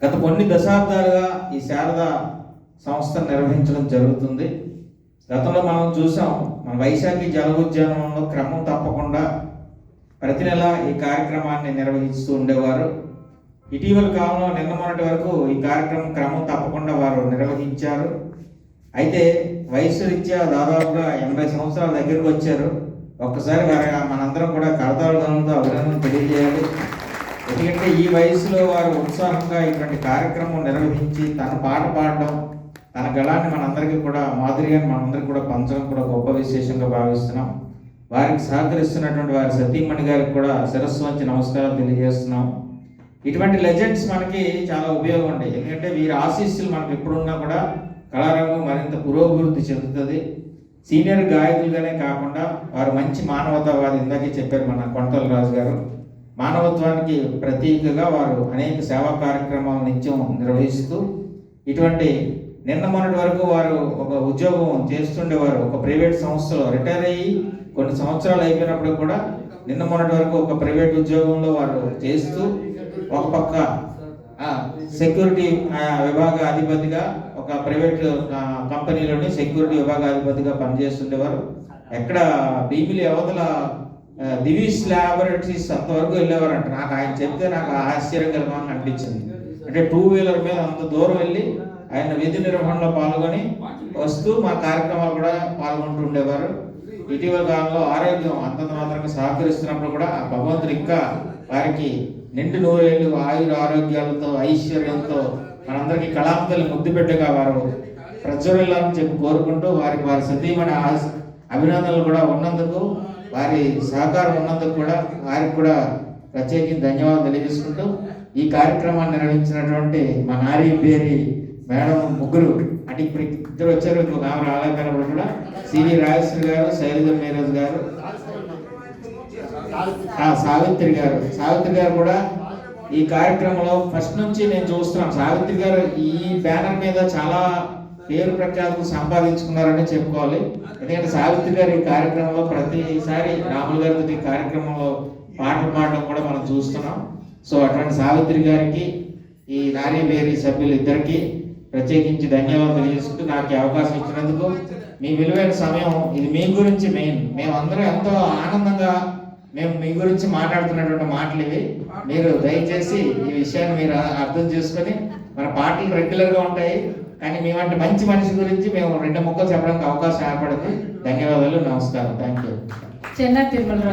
గత కొన్ని దశాబ్దాలుగా ఈ శారద సంస్థ నిర్వహించడం జరుగుతుంది. గతంలో మనం చూసాం, మన వైశాఖి జల ఉద్యానవనంలో క్రమం తప్పకుండా ప్రతి నెల ఈ కార్యక్రమాన్ని నిర్వహిస్తూ ఉండేవారు. ఇటీవల కాలంలో నిన్న మొన్నటి వరకు ఈ కార్యక్రమం క్రమం తప్పకుండా వారు నిర్వహించారు. అయితే వయసు రీత్యా దాదాపుగా 80 సంవత్సరాల దగ్గరకు వచ్చారు. ఒక్కసారి వారి మనందరం కూడా కరతాళధ్వనులతో అభినందన తెలియజేయాలి. ఎందుకంటే ఈ వయసులో వారు ఉత్సాహంగా ఇటువంటి కార్యక్రమం నిర్వహించి తన పాట పాడడం, తన గళాన్ని మనందరికీ కూడా మాధుర్యాన్ని మనందరికీ కూడా పంచడం కూడా గొప్ప విశేషంగా భావిస్తున్నాం. వారికి సహకరిస్తున్నటువంటి వారి సతీమణి గారికి కూడా శిరస్సు వంచి నమస్కారాలు తెలియజేస్తున్నాం. ఇటువంటి లెజెండ్స్ మనకి చాలా ఉపయోగం ఉంటాయి. ఎందుకంటే వీరి ఆశీస్సులు మనకు ఎప్పుడున్నా కూడా కళారంగం మరింత పురోభివృద్ధి చెందుతుంది. సీనియర్ గాయకులుగానే కాకుండా వారు మంచి మానవతావాది. ఇందాకే చెప్పారు మన కొండల రాజు గారు. మానవత్వానికి ప్రతీకగా వారు అనేక సేవా కార్యక్రమాలు నిత్యం నిర్వహిస్తూ, ఇటువంటి నిన్న మొన్నటి వరకు వారు ఒక ఉద్యోగం చేస్తుండేవారు. ఒక ప్రైవేట్ సంస్థలో రిటైర్ అయ్యి కొన్ని సంవత్సరాలు అయిపోయినప్పుడు కూడా నిన్న మొన్నటి వరకు ఒక ప్రైవేట్ ఉద్యోగంలో వారు చేస్తూ, ఒక పక్క సెక్యూరిటీ విభాగ అధిపతిగా ఒక ప్రైవేట్ కంపెనీలోని సెక్యూరిటీ విభాగాధిపతిగా పనిచేస్తుండేవారు. ఎక్కడ భీమిలి అవతల దివీస్ ల్యాబొరేటరీస్ అంతవరకు వెళ్ళేవారంట. నాకు ఆయన చెప్తే నాకు ఆశ్చర్యకరంగా అనిపించింది. అంటే 2 వీలర్ మీద అంత దూరం వెళ్ళి ఆయన విధి నిర్వహణలో పాల్గొని వస్తూ మా కార్యక్రమాలు కూడా పాల్గొంటూ ఉండేవారు. ఇటీవల కాలంలో ఆరోగ్యం అంతంత మాత్రంగా సహకరిస్తున్నప్పుడు కూడా ఆ భగవంతుడు ఇంకా వారికి నిండు నూరేళ్ళు ఆయుర ఆరోగ్యాలతో ఐశ్వర్యంతో మనందరికీ కళాంతలు ముద్దు పెట్టగా వారు ప్రజ్వరిల్లాలని చెప్పి కోరుకుంటూ, వారి సతీమణి అభినందనలు కూడా ఉన్నందుకు, వారి సహకారం ఉన్నందుకు కూడా వారికి కూడా ప్రత్యేకించి ధన్యవాదాలు తెలియజేసుకుంటూ, ఈ కార్యక్రమాన్ని నిర్వహించినటువంటి మా నారీ బేరి మేడం ముగ్గురు, అంటే ఇప్పుడు ఇద్దరు వచ్చారు, ఇంకొక ఆమె రాలేకపోయినప్పుడు కూడా సివి రాజేశ్వరి గారు, శైలజ మేరోజ్ గారు, సావిత్రి గారు కూడా ఈ కార్యక్రమంలో ఫస్ట్ నుంచి నేను చూస్తున్నాను. సావిత్రి గారు ఈ బ్యానర్ మీద చాలా పేరు ప్రఖ్యాతులు సంపాదించుకున్నారని చెప్పుకోవాలి. ఎందుకంటే సావిత్రి గారు ఈ కార్యక్రమంలో ప్రతిసారి రాములు గారితో ఈ కార్యక్రమంలో పాటలు పాడడం కూడా మనం చూస్తున్నాం. సో అటువంటి సావిత్రి గారికి, ఈ నారీ బేరీ సభ్యులు ఇద్దరికి ప్రత్యేకించి ధన్యవాదాలు తెలియజేసుకుంటూ, నాకు అవకాశం ఇచ్చినందుకు, మీ విలువైన సమయం ఇది మీ గురించి మెయిన్. మేమందరం ఎంతో ఆనందంగా మేము మీ గురించి మాట్లాడుతున్నటువంటి మాటలు ఇవి. మీరు దయచేసి ఈ విషయాన్ని మీరు అర్థం చేసుకొని, మన పాటలు రెగ్యులర్గా ఉంటాయి, కానీ మేమంటే మంచి మనిషి గురించి మేము 2 ముక్కలు చెప్పడానికి అవకాశం ఏర్పడింది. ధన్యవాదాలు, నమస్కారం, థ్యాంక్ యూ. చెన్నా తిరుమలరావు.